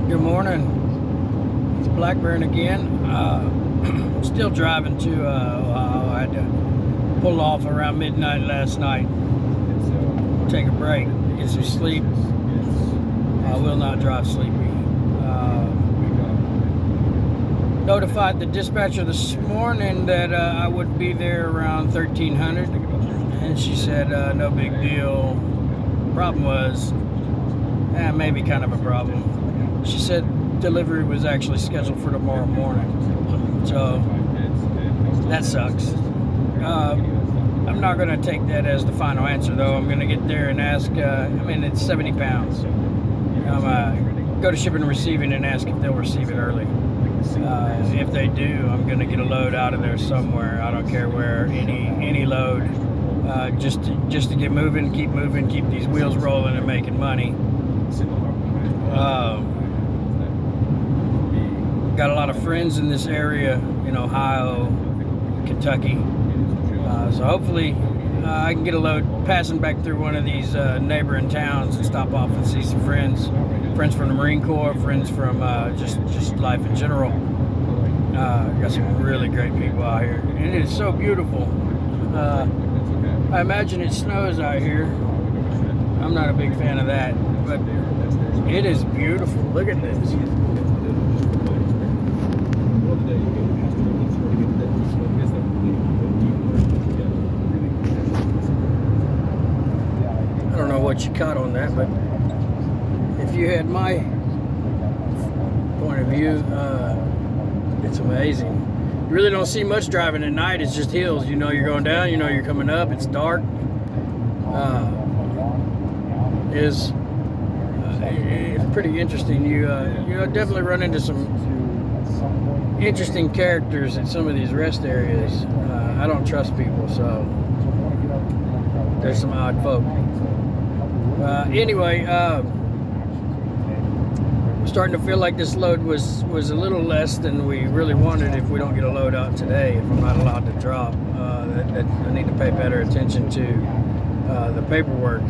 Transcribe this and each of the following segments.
Good morning. It's Blackburn again. Still driving to Ohio. I had to pull off around midnight last night. Take a break, get some sleep. I will not drive sleepy. Notified the dispatcher this morning that I would be there around 1300, and she said no big deal. Problem was, maybe kind of a problem. She said delivery was actually scheduled for tomorrow morning, so that sucks. I'm not going to take that as the final answer, though. I'm going to get there and ask. It's 70 pounds. Go to shipping and receiving and ask if they'll receive it early. If they do, I'm going to get a load out of there somewhere. I don't care where, any load, just to get moving, keep these wheels rolling and making money. Got a lot of friends in this area in Ohio, Kentucky. So hopefully I can get a load passing back through one of these neighboring towns and stop off and see some friends from the Marine Corps, friends from just life in general. Got some really great people out here, and it is so beautiful. I imagine it snows out here. I'm not a big fan of that, but it is beautiful. Look at this. I don't know what you caught on that, but if you had my point of view, it's amazing. You really don't see much driving at night. It's just hills. You know you're going down. You know you're coming up. It's dark. It's pretty interesting. You definitely run into some interesting characters at some of these rest areas. I don't trust people, so there's some odd folk. Anyway, starting to feel like this load was a little less than we really wanted if we don't get a load out today, if I'm not allowed to drop. I need to pay better attention to the paperwork.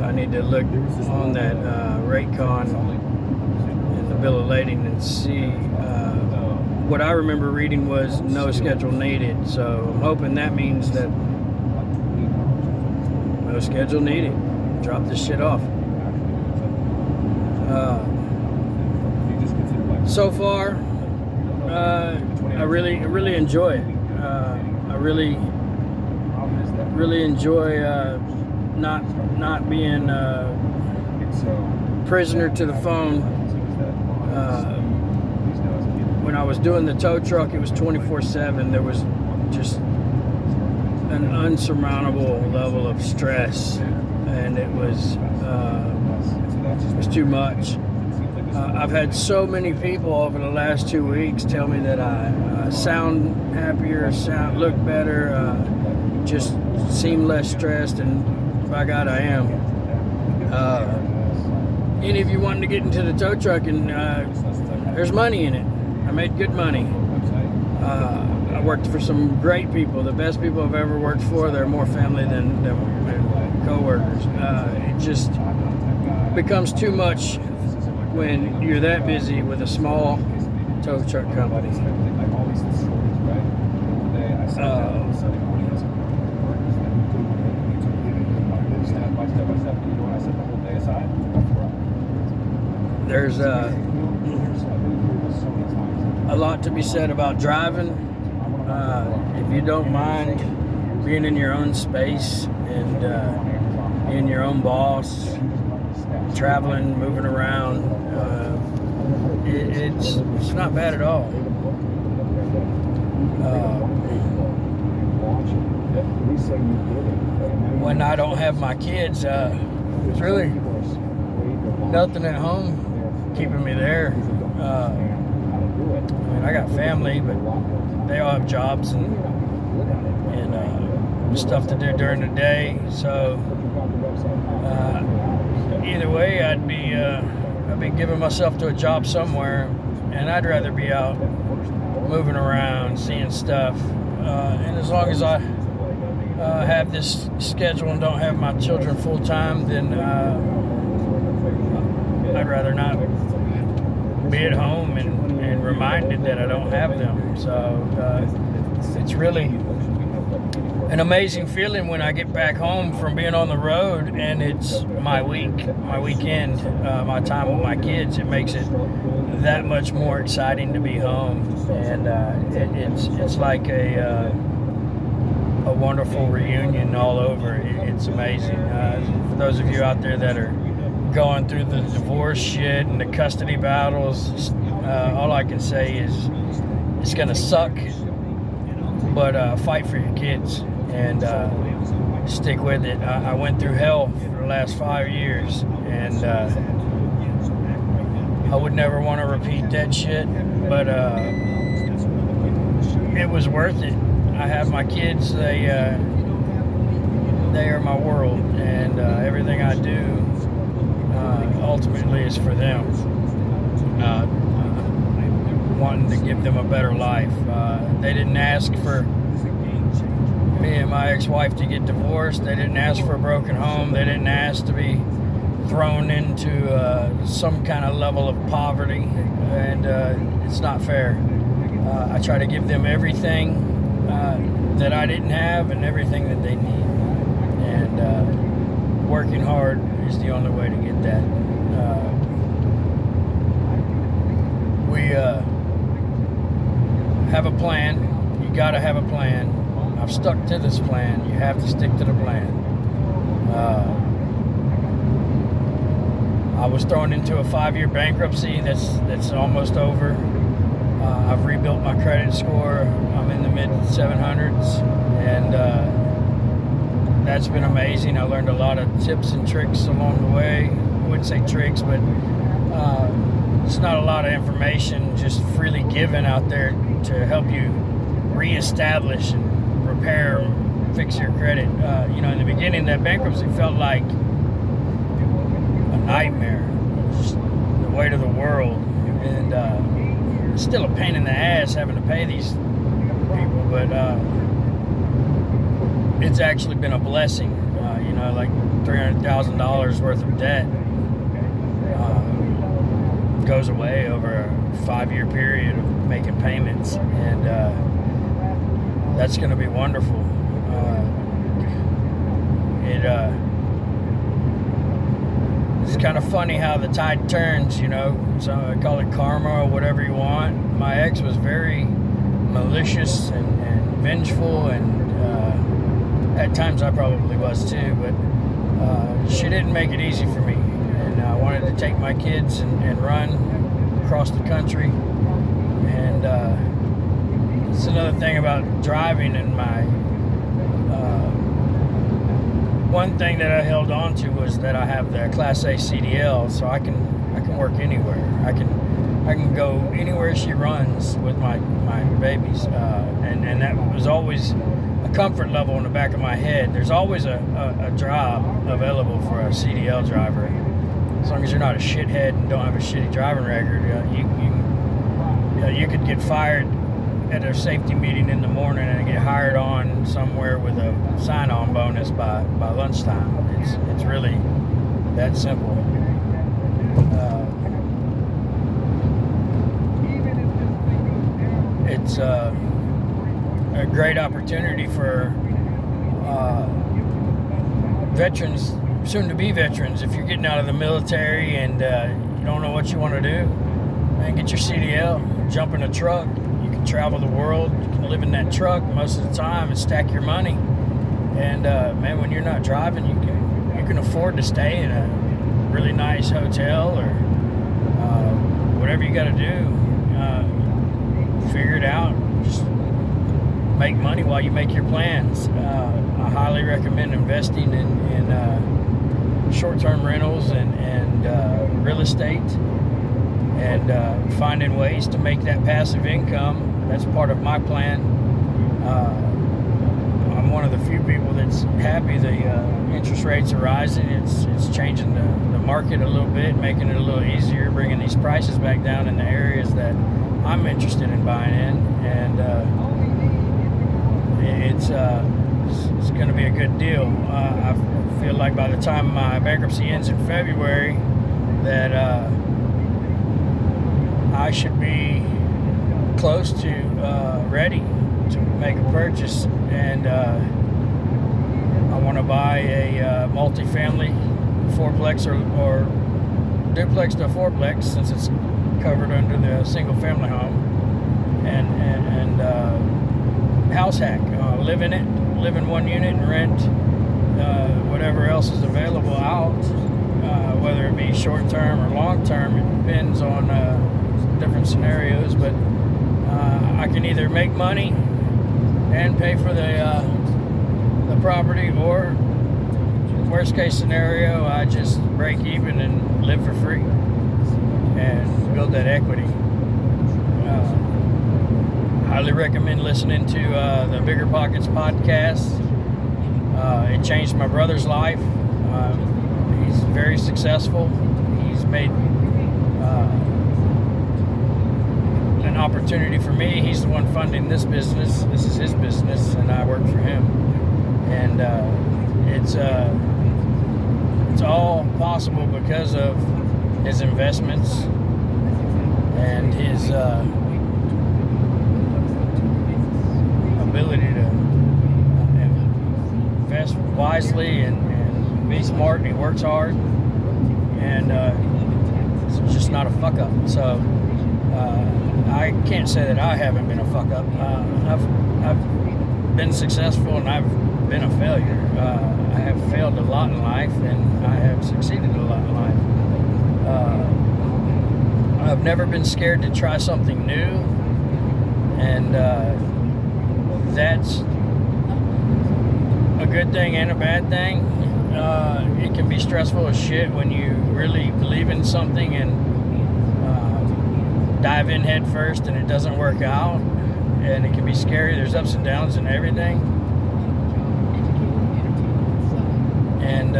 I need to look on that Raycon and the bill of lading and see what I remember reading was no schedule needed. So I'm hoping that means that no schedule needed. Drop this shit off. So far, I really enjoy it. I really enjoy not being prisoner to the phone. When I was doing the tow truck, it was 24/7. There was just an unsurmountable level of stress, and it was too much. I've had so many people over the last 2 weeks tell me that I sound happier, look better, just seem less stressed, and by God, I am. Any of you wanting to get into the tow truck, and there's money in it. I made good money. I worked for some great people, the best people I've ever worked for. They're more family than co-workers. It just becomes too much when you're that busy with a small tow truck company. There's a lot to be said about driving. If you don't mind being in your own space and being your own boss, traveling, moving around, it's not bad at all. When I don't have my kids, there's really nothing at home keeping me there. I got family, but they all have jobs and stuff to do during the day. So either way, I'd be giving myself to a job somewhere, and I'd rather be out moving around, seeing stuff. And as long as I have this schedule and don't have my children full time, then I'd rather not be at home and reminded that I don't have them. So it's really an amazing feeling when I get back home from being on the road and it's my weekend, my time with my kids. It makes it that much more exciting to be home, and it's like a wonderful reunion all over. It's amazing. For those of you out there that are going through the divorce shit and the custody battles, all I can say is it's gonna suck, but fight for your kids and stick with it. I went through hell for the last 5 years, and I would never want to repeat that shit, but it was worth it. I have my kids. They are my world, and everything I do ultimately is for them. Wanting to give them a better life. They didn't ask for me and my ex-wife to get divorced. They didn't ask for a broken home. They didn't ask to be thrown into some kind of level of poverty, and it's not fair. I try to give them everything that I didn't have and everything that they need, and working hard is the only way to get that. We have a plan. You gotta have a plan. I've stuck to this plan. You have to stick to the plan. I was thrown into a 5-year bankruptcy that's almost over. I've rebuilt my credit score. I'm in the mid 700s, and that's been amazing. I learned a lot of tips and tricks along the way. I wouldn't say tricks, but it's not a lot of information just freely given out there to help you reestablish and repair and fix your credit. In the beginning, that bankruptcy felt like a nightmare, just the weight of the world, and it's still a pain in the ass having to pay these people, but it's actually been a blessing. Like $300,000 worth of debt goes away over a 5-year period of making payments, and that's going to be wonderful. It's kind of funny how the tide turns, so I call it karma or whatever you want. My ex was very malicious and vengeful, and at times I probably was too, but she didn't make it easy for me, and I wanted to take my kids and run across the country. And it's another thing about driving, and my one thing that I held on to was that I have the Class A CDL, so I can work anywhere. I can go anywhere she runs with my babies, and that was always a comfort level in the back of my head. There's always a job available for a CDL driver, as long as you're not a shithead and don't have a shitty driving record. You could get fired at a safety meeting in the morning and get hired on somewhere with a sign-on bonus by lunchtime. It's really that simple. It's a great opportunity for veterans, soon-to-be veterans. If you're getting out of the military and you don't know what you want to do, man, get your CDL, jump in a truck. You can travel the world. You can live in that truck most of the time and stack your money. And man, when you're not driving, you can afford to stay in a really nice hotel or whatever you got to do. Figure it out. Just make money while you make your plans. I highly recommend investing in short-term rentals and real estate, and finding ways to make that passive income. That's part of my plan. I'm one of the few people that's happy the interest rates are rising. It's changing the market a little bit, making it a little easier, bringing these prices back down in the areas that I'm interested in buying in, and it's going to be a good deal. I feel like by the time my bankruptcy ends in February, that I should be close to ready to make a purchase, and I want to buy a multifamily fourplex or duplex to fourplex, since it's covered under the single family home, and house hack, live in it, live in one unit and rent whatever else is available out, whether it be short term or long term. It depends on different scenarios, but I can either make money and pay for the property, or worst case scenario, I just break even and live for free and build that equity. Highly recommend listening to the Bigger Pockets podcast. It changed my brother's life. He's very successful. He's made an opportunity for me. He's the one funding this business. This is his business, and I work for him. And it's all possible because of his investments and his ability to invest wisely and be smart, and he works hard, and it's just not a fuck up. So I can't say that I haven't been a fuck up. I've been successful, and I've been a failure. I have failed a lot in life, and I have succeeded a lot in life. I've never been scared to try something new, and that's a good thing and a bad thing. It can be stressful as shit when you really believe in something and dive in head first and it doesn't work out, and it can be scary. There's ups and downs in everything, and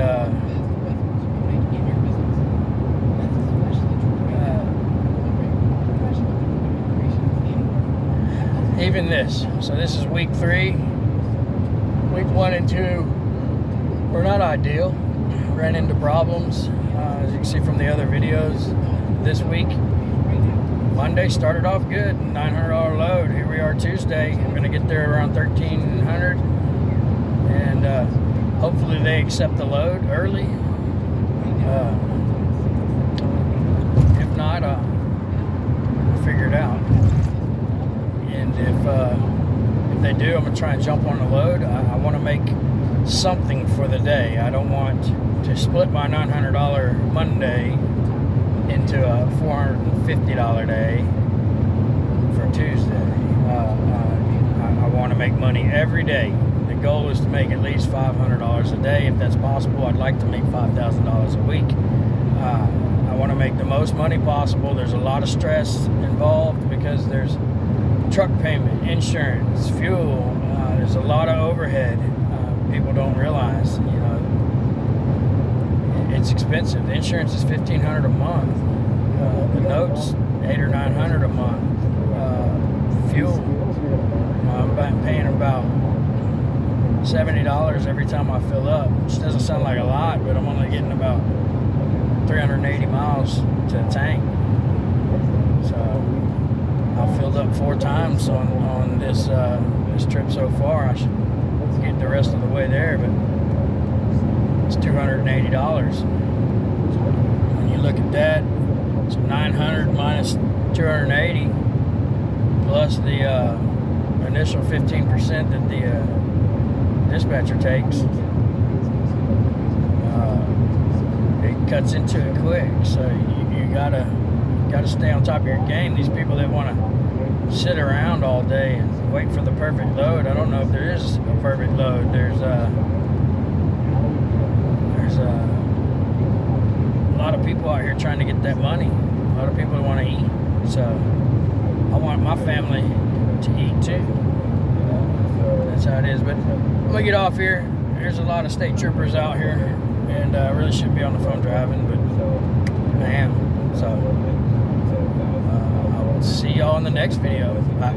even this. So this is week 3. Week 1 and 2 were not ideal. Ran into problems, as you can see from the other videos. This week, Monday started off good, $900 load. Here we are Tuesday. I'm going to get there around 1,300, and hopefully they accept the load early. If not, I'll figure it out. And if they do, I'm going to try and jump on the load. I want to make something for the day. I don't want to split my $900 Monday into a $450 day for Tuesday. I want to make money every day. The goal is to make at least $500 a day. If that's possible, I'd like to make $5,000 a week. I want to make the most money possible. There's a lot of stress involved because there's truck payment, insurance, fuel. There's a lot of overhead. People don't realize, it's expensive. The insurance is $1,500 a month. The notes $800 or $900 a month. Fuel, I'm paying about $70 every time I fill up, which doesn't sound like a lot, but I'm only getting about 380 miles to the tank. So I've filled up 4 times on this trip so far. I should get the rest of the way there, but it's $280. When you look at that, so 900 minus 280 plus the initial 15% that the dispatcher takes, it cuts into it quick. So you gotta stay on top of your game. These people that want to sit around all day and wait for the perfect load, I don't know if there is a perfect load. There's a lot of people out here trying to get that money. A lot of people want to eat. So I want my family to eat too. That's how it is. But I'm gonna get off here. There's a lot of state troopers out here, and I really shouldn't be on the phone driving, but I am. So I will see y'all in the next video. Bye.